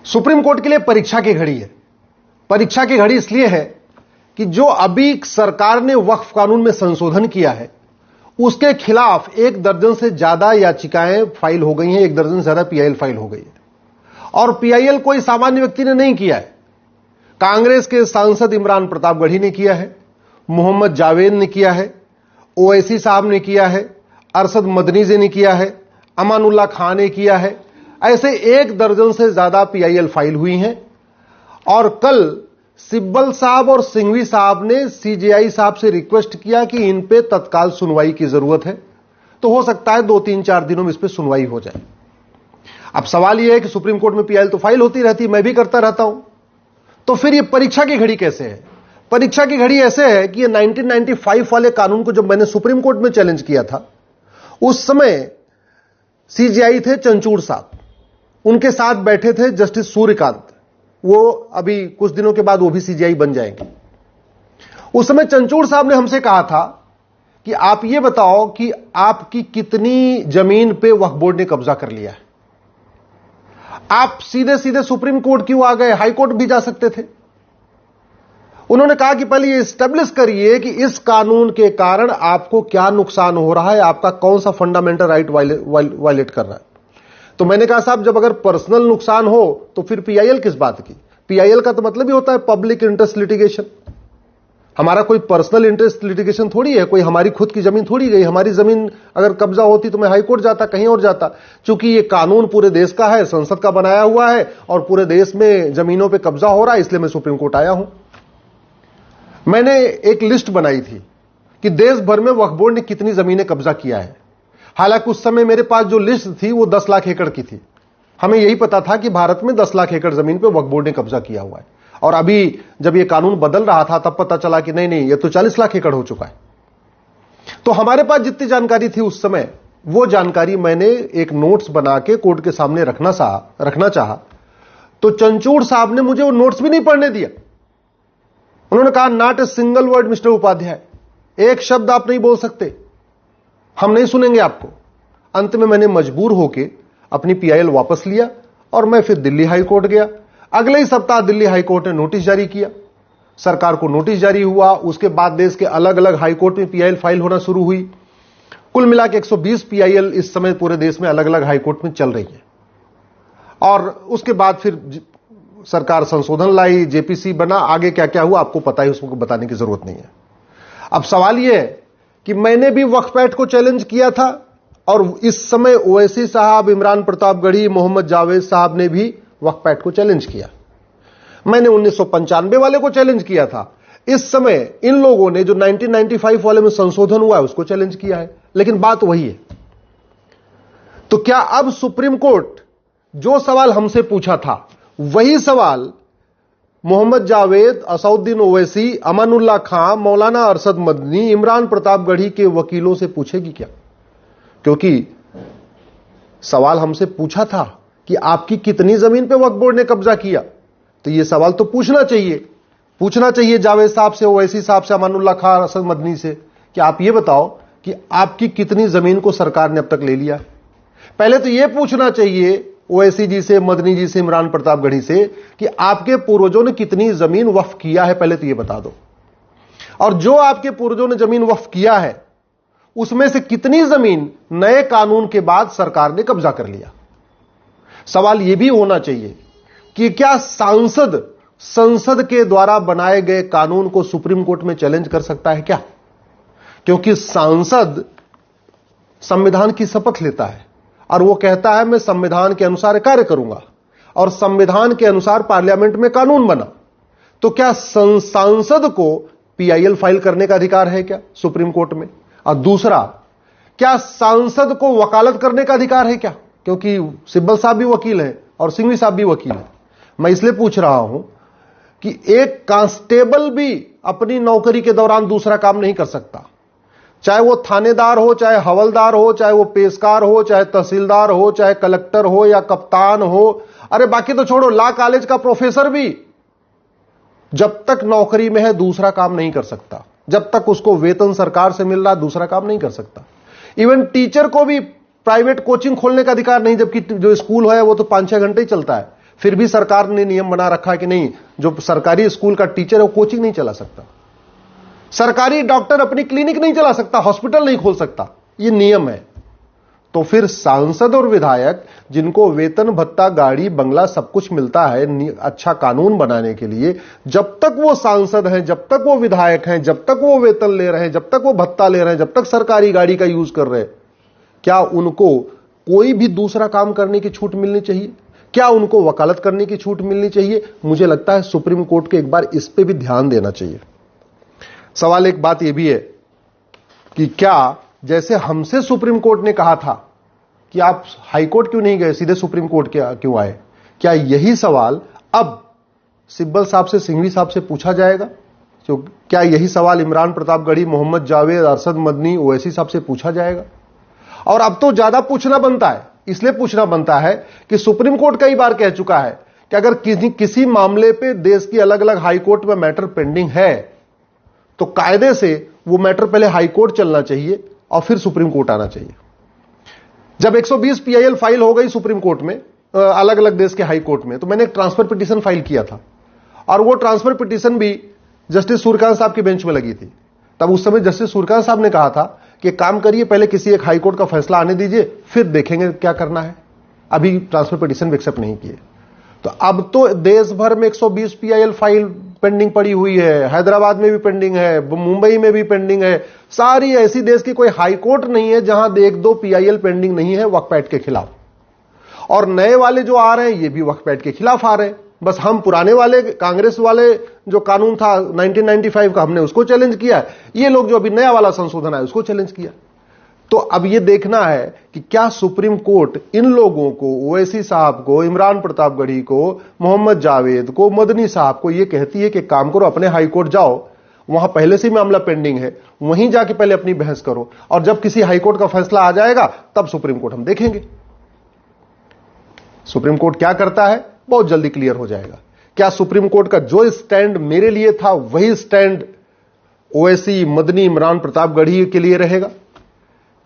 Supreme court के लिए परीक्षा की घड़ी है। परीक्षा की घड़ी इसलिए है कि जो अभी सरकार ने वक्फ कानून में संशोधन किया है उसके खिलाफ 1 दर्जन से ज्यादा याचिकाएं फाइल हो गई हैं, 1 दर्जन से ज्यादा पीआईएल फाइल हो गई है। और पीआईएल कोई सामान्य व्यक्ति ने नहीं किया है। कांग्रेस के सांसद इमरान प्रतापगढ़ी ने किया है, मोहम्मद जावेद ने किया है, ओवैसी साहब ने किया है, अरशद मदनी जी ने किया है, अमानुल्लाह खान ने किया है। ऐसे 1 दर्जन से ज्यादा पीआईएल फाइल हुई हैं। और कल सिब्बल साहब और सिंघवी साहब ने सीजेआई साहब से रिक्वेस्ट किया कि इन पे तत्काल सुनवाई की जरूरत है, तो हो सकता है 2-3-4 दिनों में इस पे सुनवाई हो जाए। अब सवाल यह है कि सुप्रीम कोर्ट में पीआईएल तो फाइल होती रहती, मैं भी करता रहता हूं, तो फिर ये परीक्षा की घड़ी कैसे है? परीक्षा की घड़ी ऐसे है कि ये 1995 वाले कानून को जब मैंने सुप्रीम कोर्ट में चैलेंज किया था, उस समय सीजेआई थे चंचूड़ साहब, उनके साथ बैठे थे जस्टिस सूर्यकांत, वो अभी कुछ दिनों के बाद वो भी सीजेआई बन जाएंगे। उस समय चंचूड़ साहब ने हमसे कहा था कि आप ये बताओ कि आपकी कितनी जमीन पे वक्फ बोर्ड ने कब्जा कर लिया है। आप सीधे सीधे सुप्रीम कोर्ट क्यों आ गए? हाई कोर्ट भी जा सकते थे। उन्होंने कहा कि पहले ये एस्टेब्लिश करिए कि इस कानून के कारण आपको क्या नुकसान हो रहा है, आपका कौन सा फंडामेंटल राइट वायलेट कर रहा है। तो मैंने कहा साहब, जब अगर पर्सनल नुकसान हो तो फिर पीआईएल किस बात की? पीआईएल का तो मतलब ही होता है पब्लिक इंटरेस्ट लिटिगेशन। हमारा कोई पर्सनल इंटरेस्ट लिटिगेशन थोड़ी है, कोई हमारी खुद की जमीन थोड़ी गई। हमारी जमीन अगर कब्जा होती तो मैं हाई कोर्ट जाता, कहीं और जाता। चूंकि ये कानून पूरे देश का है, संसद का बनाया हुआ है और पूरे देश में जमीनों पे कब्जा हो रहा है, इसलिए मैं सुप्रीम कोर्ट आया हूं। मैंने एक लिस्ट बनाई थी कि देश भर में वक्फ बोर्ड ने कितनी जमीनें कब्जा किया है। हालांकि उस समय मेरे पास जो लिस्ट थी वो 10 लाख एकड़ की थी। हमें यही पता था कि भारत में 10 लाख एकड़ जमीन पे वक्फ बोर्ड ने कब्जा किया हुआ है। और अभी जब ये कानून बदल रहा था तब पता चला कि नहीं, ये तो 40 लाख एकड़ हो चुका है। तो हमारे पास जितनी जानकारी थी उस समय, वो जानकारी मैंने एक नोट्स बना के कोर्ट के सामने रखना चाहा। तो चंचूड़ साहब ने मुझे वो नोट्स भी नहीं पढ़ने दिया। उन्होंने कहा, not a single word mister Upadhyay, एक शब्द आप नहीं बोल सकते, हम नहीं सुनेंगे आपको। अंत में मैंने मजबूर होकर अपनी पीआईएल वापस लिया और मैं फिर दिल्ली हाई कोर्ट गया। अगले ही सप्ताह दिल्ली हाई कोर्ट ने नोटिस जारी किया, सरकार को नोटिस जारी हुआ। उसके बाद देश के अलग अलग हाई कोर्ट में पीआईएल फाइल होना शुरू हुई। कुल मिला के 120 पीआईएल इस समय पूरे देश में अलग अलग हाई कोर्ट में चल रही है। और उसके बाद फिर सरकार संशोधन लाई, जेपीसी बना, आगे क्या क्या हुआ आपको पता है, उसको बताने की जरूरत नहीं है। अब सवाल यह है कि मैंने भी वक्फ एक्ट को चैलेंज किया था और इस समय ओवैसी साहब, इमरान प्रतापगढ़ी, मोहम्मद जावेद साहब ने भी वक्फ एक्ट को चैलेंज किया। मैंने 1995 वाले को चैलेंज किया था। इस समय इन लोगों ने जो 1995 वाले में संशोधन हुआ है उसको चैलेंज किया है। लेकिन बात वही है। तो क्या अब सुप्रीम कोर्ट जो सवाल हमसे पूछा था वही सवाल मोहम्मद जावेद, असउद्दीन ओवैसी, अमानुल्लाह खान, मौलाना अरशद मदनी, इमरान प्रतापगढ़ी के वकीलों से पूछेगी क्या? क्योंकि सवाल हमसे पूछा था कि आपकी कितनी जमीन पे वक्फ बोर्ड ने कब्जा किया, तो यह सवाल तो पूछना चाहिए जावेद साहब से, ओवैसी साहब से, अमानुल्लाह खान, अरशद मदनी से कि आप यह बताओ कि आपकी कितनी जमीन को सरकार ने अब तक ले लिया। पहले तो यह पूछना चाहिए ओवैसी जी से, मदनी जी से, इमरान प्रतापगढ़ी से कि आपके पूर्वजों ने कितनी जमीन वक्फ किया है, पहले तो यह बता दो। और जो आपके पूर्वजों ने जमीन वक्फ किया है उसमें से कितनी जमीन नए कानून के बाद सरकार ने कब्जा कर लिया। सवाल यह भी होना चाहिए कि क्या संसद के द्वारा बनाए गए कानून को सुप्रीम कोर्ट में चैलेंज कर सकता है क्या? क्योंकि सांसद संविधान की शपथ लेता है और वो कहता है मैं संविधान के अनुसार कार्य करूंगा, और संविधान के अनुसार पार्लियामेंट में कानून बना। तो क्या सांसद को पीआईएल फाइल करने का अधिकार है क्या सुप्रीम कोर्ट में? और दूसरा, क्या सांसद को वकालत करने का अधिकार है क्या? क्योंकि सिब्बल साहब भी वकील हैं और सिंघवी साहब भी वकील हैं। मैं इसलिए पूछ रहा हूं कि एक कांस्टेबल भी अपनी नौकरी के दौरान दूसरा काम नहीं कर सकता, चाहे वो थानेदार हो, चाहे हवलदार हो, चाहे वो पेशकार हो, चाहे तहसीलदार हो, चाहे कलेक्टर हो या कप्तान हो। अरे बाकी तो छोड़ो, लॉ कॉलेज का प्रोफेसर भी जब तक नौकरी में है दूसरा काम नहीं कर सकता। जब तक उसको वेतन सरकार से मिल रहा दूसरा काम नहीं कर सकता। इवन टीचर को भी प्राइवेट कोचिंग खोलने का अधिकार नहीं, जबकि जो स्कूल है वो तो 5-6 घंटे ही चलता है। फिर भी सरकार ने नियम बना रखा है कि नहीं, जो सरकारी स्कूल का टीचर है वो कोचिंग नहीं चला सकता, सरकारी डॉक्टर अपनी क्लिनिक नहीं चला सकता, हॉस्पिटल नहीं खोल सकता, ये नियम है। तो फिर सांसद और विधायक जिनको वेतन भत्ता गाड़ी बंगला सब कुछ मिलता है अच्छा कानून बनाने के लिए, जब तक वो सांसद हैं, जब तक वो विधायक हैं, जब तक वो वेतन ले रहे हैं, जब तक वो भत्ता ले रहे हैं, जब तक सरकारी गाड़ी का यूज कर रहे हैं, क्या उनको कोई भी दूसरा काम करने की छूट मिलनी चाहिए? क्या उनको वकालत करने की छूट मिलनी चाहिए? मुझे लगता है सुप्रीम कोर्ट को एक बार इस पे भी ध्यान देना चाहिए। सवाल एक बात यह भी है कि क्या जैसे हमसे सुप्रीम कोर्ट ने कहा था कि आप हाई कोर्ट क्यों नहीं गए, सीधे सुप्रीम कोर्ट क्यों आए, क्या यही सवाल अब सिब्बल साहब से, सिंघवी साहब से पूछा जाएगा? तो क्या यही सवाल इमरान प्रतापगढ़ी, मोहम्मद जावेद, अरशद मदनी, ओवैसी साहब से पूछा जाएगा? और अब तो ज्यादा पूछना बनता है, इसलिए पूछना बनता है कि सुप्रीम कोर्ट कई बार कह चुका है कि अगर किसी मामले पे देश की अलग अलग हाई कोर्ट में मैटर पेंडिंग है तो कायदे से वो मैटर पहले हाई कोर्ट चलना चाहिए और फिर सुप्रीम कोर्ट आना चाहिए। जब 120 PIL फाइल हो गई सुप्रीम कोर्ट में, अलग अलग देश के हाई कोर्ट में, तो मैंने एक ट्रांसफर पिटीशन फाइल किया था और वो ट्रांसफर पिटीशन भी जस्टिस सूर्यकांत साहब के बेंच में लगी थी। तब उस समय जस्टिस सूर्यकांत साहब ने कहा था कि काम करिए, पहले किसी एक हाई कोर्ट का फैसला आने दीजिए, फिर देखेंगे क्या करना है। अभी ट्रांसफर पिटीशन भी एक्सेप्ट नहीं किए। तो अब तो देश भर में 120 PIL फाइल पेंडिंग पड़ी हुई है, हैदराबाद में भी पेंडिंग है, मुंबई में भी पेंडिंग है। सारी ऐसी देश की कोई हाई कोर्ट नहीं है जहां 1-2 PIL पेंडिंग नहीं है वक्फ एक्ट के खिलाफ। और नए वाले जो आ रहे हैं ये भी वक्फ एक्ट के खिलाफ आ रहे हैं। बस हम पुराने वाले कांग्रेस वाले जो कानून था 1995 का, हमने उसको चैलेंज किया है, ये लोग जो अभी नया वाला संशोधन है उसको चैलेंज किया। तो अब यह देखना है कि क्या सुप्रीम कोर्ट इन लोगों को, ओवैसी साहब को, इमरान प्रतापगढ़ी को, मोहम्मद जावेद को, मदनी साहब को, यह कहती है कि काम करो, अपने हाई कोर्ट जाओ, वहां पहले से मामला पेंडिंग है, वहीं जाके पहले अपनी बहस करो, और जब किसी हाई कोर्ट का फैसला आ जाएगा तब सुप्रीम कोर्ट हम देखेंगे। सुप्रीम कोर्ट क्या करता है बहुत जल्दी क्लियर हो जाएगा। क्या सुप्रीम कोर्ट का जो स्टैंड मेरे लिए था वही स्टैंड ओवैसी, मदनी, इमरान प्रतापगढ़ी के लिए रहेगा?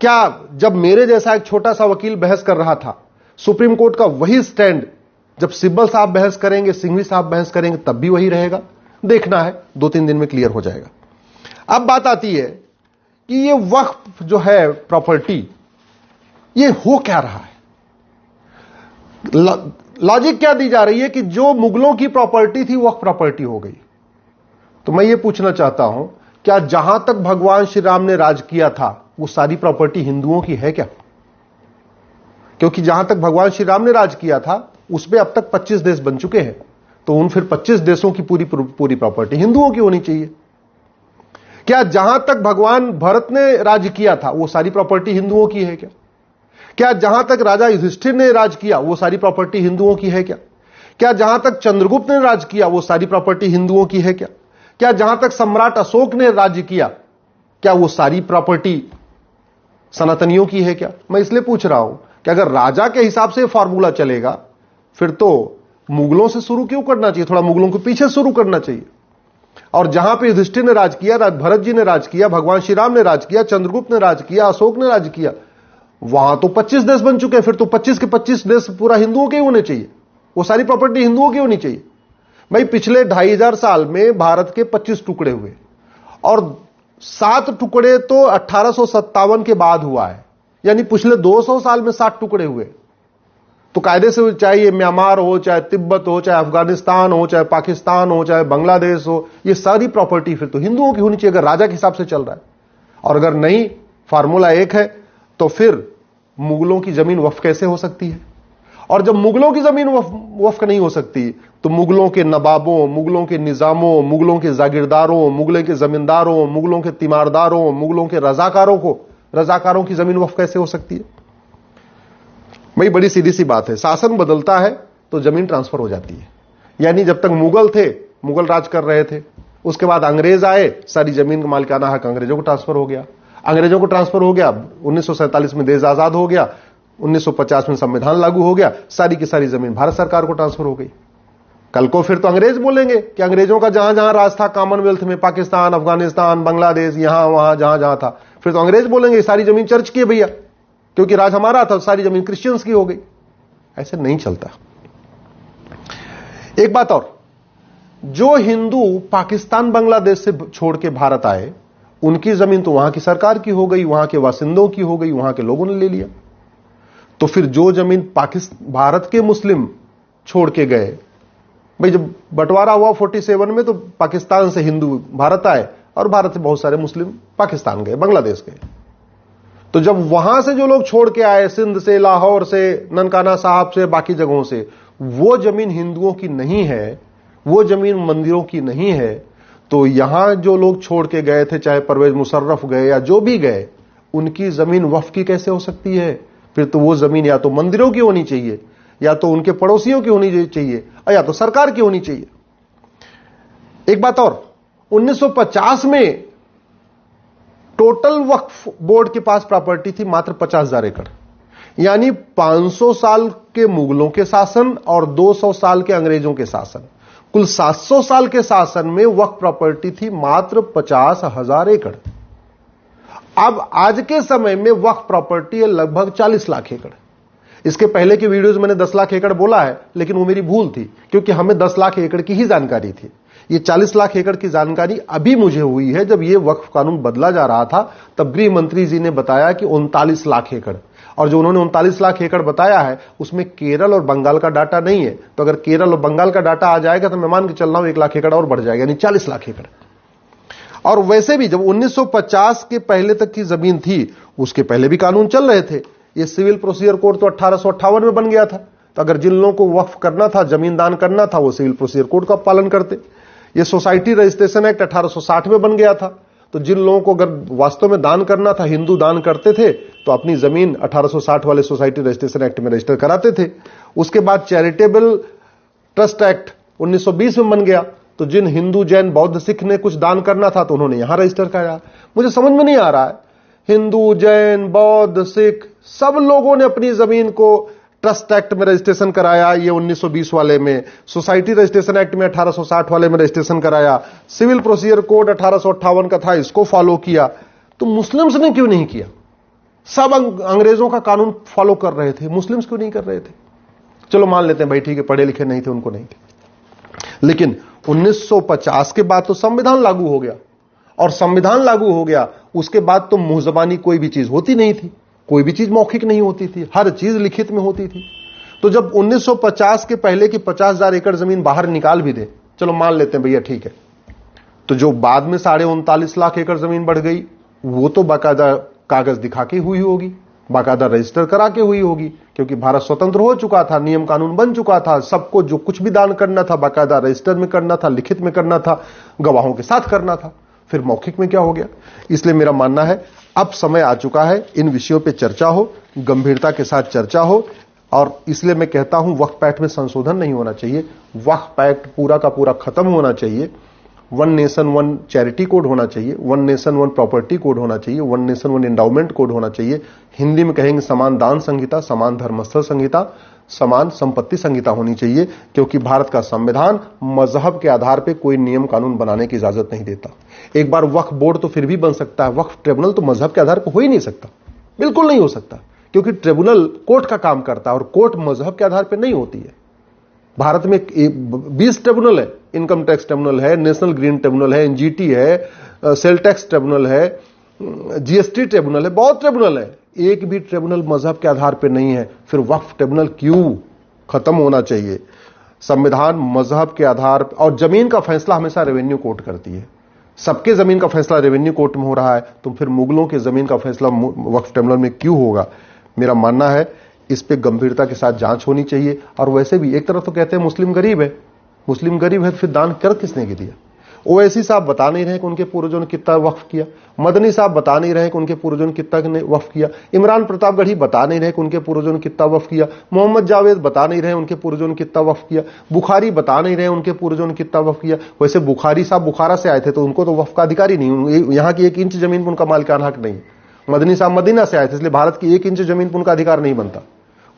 क्या जब मेरे जैसा एक छोटा सा वकील बहस कर रहा था, सुप्रीम कोर्ट का वही स्टैंड जब सिब्बल साहब बहस करेंगे, सिंघवी साहब बहस करेंगे, तब भी वही रहेगा? देखना है, 2-3 दिन में क्लियर हो जाएगा। अब बात आती है कि ये वक्फ जो है प्रॉपर्टी, ये हो क्या रहा है? लॉजिक क्या दी जा रही है कि जो मुगलों की प्रॉपर्टी थी वक्फ प्रॉपर्टी हो गई। तो मैं ये पूछना चाहता हूं, क्या जहां तक भगवान श्री राम ने राज किया था वो सारी प्रॉपर्टी हिंदुओं की है क्या? क्योंकि जहां तक भगवान श्री राम ने राज किया था उसमें अब तक 25 देश बन चुके हैं, तो उन फिर 25 देशों की पूरी प्रॉपर्टी हिंदुओं की होनी चाहिए। क्या जहां तक भगवान भरत ने राज किया था वो सारी प्रॉपर्टी हिंदुओं की है क्या? क्या जहां तक राजा युधिष्ठिर ने राज किया वो सारी प्रॉपर्टी हिंदुओं की है क्या? क्या जहां तक चंद्रगुप्त ने राज किया वो सारी प्रॉपर्टी हिंदुओं की है क्या? क्या जहां तक सम्राट अशोक ने राज्य किया, क्या वो सारी प्रॉपर्टी सनातनियों की है क्या? मैं इसलिए पूछ रहा हूं कि अगर राजा के हिसाब से फॉर्मूला चलेगा फिर तो मुगलों से शुरू क्यों करना चाहिए, थोड़ा मुगलों के पीछे शुरू करना चाहिए। और जहां पे युधिष्ठिर ने राज किया, भरत जी ने राज किया, भगवान श्री राम ने राज किया, चंद्रगुप्त ने राज किया, अशोक ने राज किया, वहां तो 25 देश बन चुके हैं, फिर तो 25 के 25 देश पूरा हिंदुओं के ही होने चाहिए, वो सारी प्रॉपर्टी हिंदुओं की होनी चाहिए। भाई पिछले 2500 साल में भारत के 25 टुकड़े हुए और 7 टुकड़े तो 1857 के बाद हुआ है, यानी पिछले 200 साल में 7 टुकड़े हुए। तो कायदे से चाहे ये म्यांमार हो, चाहे तिब्बत हो, चाहे अफगानिस्तान हो, चाहे पाकिस्तान हो, चाहे बांग्लादेश हो, ये सारी प्रॉपर्टी फिर तो हिंदुओं की होनी चाहिए अगर राजा के हिसाब से चल रहा है। और अगर नहीं, फार्मूला एक है, तो फिर मुगलों की जमीन वक्फ कैसे हो सकती है? और जब मुगलों की जमीन वक्फ नहीं हो सकती तो मुगलों के नवाबों, मुगलों के निजामों, मुगलों के जागीरदारों, मुगलों के जमींदारों, मुगलों के तीमारदारों, मुगलों के रजाकारों की जमीन वक्फ कैसे हो सकती है? भाई बड़ी सीधी सी बात है, शासन बदलता है तो जमीन ट्रांसफर हो जाती है। यानी जब तक मुगल थे, मुगल राज कर रहे थे, उसके बाद अंग्रेज आए, सारी जमीन का मालिकाना हक अंग्रेजों को ट्रांसफर हो गया। 1947 में देश आजाद हो गया, 1950 में संविधान लागू हो गया, सारी की सारी जमीन भारत सरकार को ट्रांसफर हो गई। कल को फिर तो अंग्रेज बोलेंगे कि अंग्रेजों का जहां जहां राज था कॉमनवेल्थ में, पाकिस्तान, अफगानिस्तान, बांग्लादेश, यहां वहां जहां जहां था, फिर तो अंग्रेज बोलेंगे सारी जमीन चर्च की है भैया, क्योंकि राज हमारा था, सारी जमीन क्रिश्चियंस की हो गई। ऐसे नहीं चलता। एक बात और, जो हिंदू पाकिस्तान बांग्लादेश से छोड़ के भारत आए, उनकी जमीन तो वहां की सरकार की हो गई, वहां के वासिंदों की हो गई, वहां के लोगों ने ले लिया। तो फिर जो जमीन भारत के मुस्लिम छोड़ के गए, भाई जब बंटवारा हुआ 47 में, तो पाकिस्तान से हिंदू भारत आए और भारत से बहुत सारे मुस्लिम पाकिस्तान गए, बांग्लादेश गए। तो जब वहां से जो लोग छोड़ के आए, सिंध से, लाहौर से, ननकाना साहब से, बाकी जगहों से, वो जमीन हिंदुओं की नहीं है, वो जमीन मंदिरों की नहीं है, तो यहां जो लोग छोड़ के गए थे, चाहे परवेज मुशर्रफ गए या जो भी गए, उनकी जमीन वक्फ की कैसे हो सकती है? फिर तो वो जमीन या तो मंदिरों की होनी चाहिए, या तो उनके पड़ोसियों की होनी चाहिए, या तो सरकार की होनी चाहिए। एक बात और, 1950 में टोटल वक्फ बोर्ड के पास प्रॉपर्टी थी मात्र 50,000 एकड़, यानी 500 साल के मुगलों के शासन और 200 साल के अंग्रेजों के शासन, कुल 700 साल के शासन में वक्फ प्रॉपर्टी थी मात्र 50,000 एकड़। अब आज के समय में वक्फ प्रॉपर्टी है लगभग 40 लाख एकड़। इसके पहले के वीडियोज मैंने 10 लाख एकड़ बोला है, लेकिन वो मेरी भूल थी, क्योंकि हमें 10 लाख एकड़ की ही जानकारी थी। ये 40 लाख एकड़ की जानकारी अभी मुझे हुई है, जब ये वक्फ कानून बदला जा रहा था, तब गृह मंत्री जी ने बताया कि 39 लाख एकड़, और जो उन्होंने 39 लाख एकड़ बताया है, उसमें केरल और बंगाल का डाटा नहीं है। तो अगर केरल और बंगाल का डाटा आ जाएगा तो मैं मान के चल रहा हूं 1 लाख एकड़ और बढ़ जाएगा, यानी 40 लाख एकड़। और वैसे भी जब 1950 के पहले तक की जमीन थी, उसके पहले भी कानून चल रहे थे। ये सिविल प्रोसीजर कोड तो 1858 में बन गया था, तो अगर जिन लोगों को वक्फ करना था, जमीन दान करना था, वो सिविल प्रोसीजर कोड का पालन करते। ये सोसाइटी रजिस्ट्रेशन एक्ट 1860 में बन गया था, तो जिन लोगों को अगर वास्तव में दान करना था, हिंदू दान करते थे, तो अपनी जमीन 1860 वाले सोसाइटी रजिस्ट्रेशन एक्ट में रजिस्टर कराते थे। उसके बाद चैरिटेबल ट्रस्ट एक्ट 1920 में बन गया, तो जिन हिंदू, जैन, बौद्ध, सिख ने कुछ दान करना था, तो उन्होंने यहां रजिस्टर कराया। मुझे समझ में नहीं आ रहा है, हिंदू, जैन, बौद्ध, सिख सब लोगों ने अपनी जमीन को ट्रस्ट एक्ट में रजिस्ट्रेशन कराया, ये 1920 वाले में, सोसाइटी रजिस्ट्रेशन एक्ट में 1860 वाले में रजिस्ट्रेशन कराया, सिविल प्रोसीजर कोड 1858 का था, इसको फॉलो किया। तो मुस्लिम्स ने क्यों नहीं किया? सब अंग्रेजों का कानून फॉलो कर रहे थे, मुस्लिम्स क्यों नहीं कर रहे थे? चलो मान लेते हैं भाई, ठीक है, पढ़े लिखे नहीं थे, उनको नहीं थे। लेकिन 1950 के बाद तो संविधान लागू हो गया, और संविधान लागू हो गया उसके बाद तो मुंह जबानी कोई भी चीज होती नहीं थी, कोई भी चीज मौखिक नहीं होती थी, हर चीज लिखित में होती थी। तो जब 1950 के पहले की 50,000 एकड़ जमीन बाहर निकाल भी दे, चलो मान लेते हैं भैया ठीक है, तो जो बाद में 39.5 लाख एकड़ जमीन बढ़ गई, वो तो बाकायदा कागज दिखा के हुई होगी, बाकायदा रजिस्टर करा के हुई होगी, क्योंकि भारत स्वतंत्र हो चुका था, नियम कानून बन चुका था, सबको जो कुछ भी दान करना था बाकायदा रजिस्टर में करना था, लिखित में करना था, गवाहों के साथ करना था। फिर मौखिक में क्या हो गया? इसलिए मेरा मानना है अब समय आ चुका है, इन विषयों पे चर्चा हो, गंभीरता के साथ चर्चा हो। और इसलिए मैं कहता हूं वक्फ एक्ट में संशोधन नहीं होना चाहिए, वक्फ एक्ट पूरा का पूरा खत्म होना चाहिए। 1 नेशन 1 चैरिटी कोड होना चाहिए, 1 नेशन 1 प्रॉपर्टी कोड होना चाहिए, 1 नेशन 1 एंडाउमेंट कोड होना चाहिए। हिंदी में कहेंगे समान दान संहिता, समान धर्मस्थल संहिता, समान संपत्ति संहिता होनी चाहिए, क्योंकि भारत का संविधान मजहब के आधार पर कोई नियम कानून बनाने की इजाजत नहीं देता। एक बार वक्फ बोर्ड तो फिर भी बन सकता है, वक्फ ट्रिब्यूनल तो मजहब के आधार पर हो ही नहीं सकता, बिल्कुल नहीं हो सकता, क्योंकि ट्रिब्यूनल कोर्ट का काम करता है और कोर्ट मजहब के आधार पर नहीं होती है। भारत में 20 ट्रिब्यूनल है, इनकम टैक्स ट्रिब्यूनल है, नेशनल ग्रीन ट्रिब्यूनल है, एनजीटी है, सेल टैक्स ट्रिब्यूनल है, जीएसटी ट्रिब्यूनल है, बहुत ट्रिब्यूनल है, एक भी ट्रिब्यूनल मजहब के आधार पर नहीं है। फिर वक्फ ट्रिब्यूनल क्यों? खत्म होना चाहिए। संविधान मजहब के आधार, और जमीन का फैसला हमेशा रेवेन्यू कोर्ट करती है, सबके जमीन का फैसला रेवेन्यू कोर्ट में हो रहा है, तो फिर मुगलों के जमीन का फैसला वक्फ ट्रिब्यूनल में क्यों होगा? मेरा मानना है इस पे गंभीरता के साथ जांच होनी चाहिए। और वैसे भी एक तरफ तो कहते हैं मुस्लिम गरीब है, मुस्लिम गरीब है, फिर दान कर किसने दिया? ओवैसी साहब बता नहीं रहे कि उनके पूर्वजों ने कितना वक्फ किया, मदनी साहब बता नहीं रहे कि उनके पूर्वजों ने कितना वक्फ किया, इमरान प्रतापगढ़ी बता नहीं रहे कि उनके पूर्वजों ने कितना वक्फ किया, मोहम्मद जावेद बता नहीं रहे उनके पूर्वजों ने कितना वक्फ किया, बुखारी बता नहीं रहे उनके पूर्वजों ने कितना वक्फ किया। वैसे बुखारी साहब बुखारा से आए थे, तो उनको तो वक्फ का अधिकार ही नहीं, यहां की 1 इंच जमीन पर उनका मालिकाना हक नहीं। मदनी साहब मदीना से आए थे, इसलिए भारत की 1 इंच जमीन पर उनका अधिकार नहीं बनता।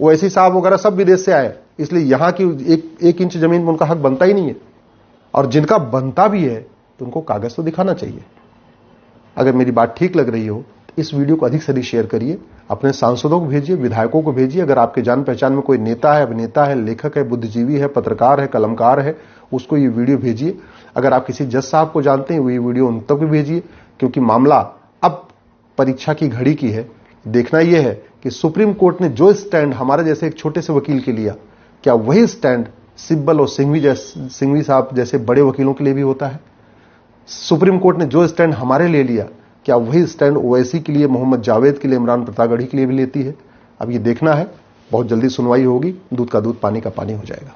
ओवैसी साहब वगैरह सब विदेश से आए, इसलिए यहां की 1 इंच जमीन पर उनका हक बनता ही नहीं है। और जिनका बनता भी है तो उनको कागज तो दिखाना चाहिए। अगर मेरी बात ठीक लग रही हो तो इस वीडियो को अधिक से अधिक शेयर करिए। अपने सांसदों को भेजिए, विधायकों को भेजिए। अगर आपके जान पहचान में कोई नेता है, अभिनेता है, लेखक है, बुद्धिजीवी है, पत्रकार है, कलमकार है, उसको ये वीडियो भेजिए। अगर आप किसी जज साहब को जानते हैं, ये वीडियो उन तक भी भेजिए, क्योंकि मामला अब परीक्षा की घड़ी की है। देखना यह है कि सुप्रीम कोर्ट ने जो स्टैंड हमारे जैसे एक छोटे से वकील के लिया, क्या वही स्टैंड सिब्बल और सिंघवी साहब जैसे बड़े वकीलों के लिए भी होता है? सुप्रीम कोर्ट ने जो स्टैंड हमारे लिए लिया, क्या वही स्टैंड ओवैसी के लिए, मोहम्मद जावेद के लिए, इमरान प्रतापगढ़ी के लिए भी लेती है? अब ये देखना है। बहुत जल्दी सुनवाई होगी, दूध का दूध पानी का पानी हो जाएगा।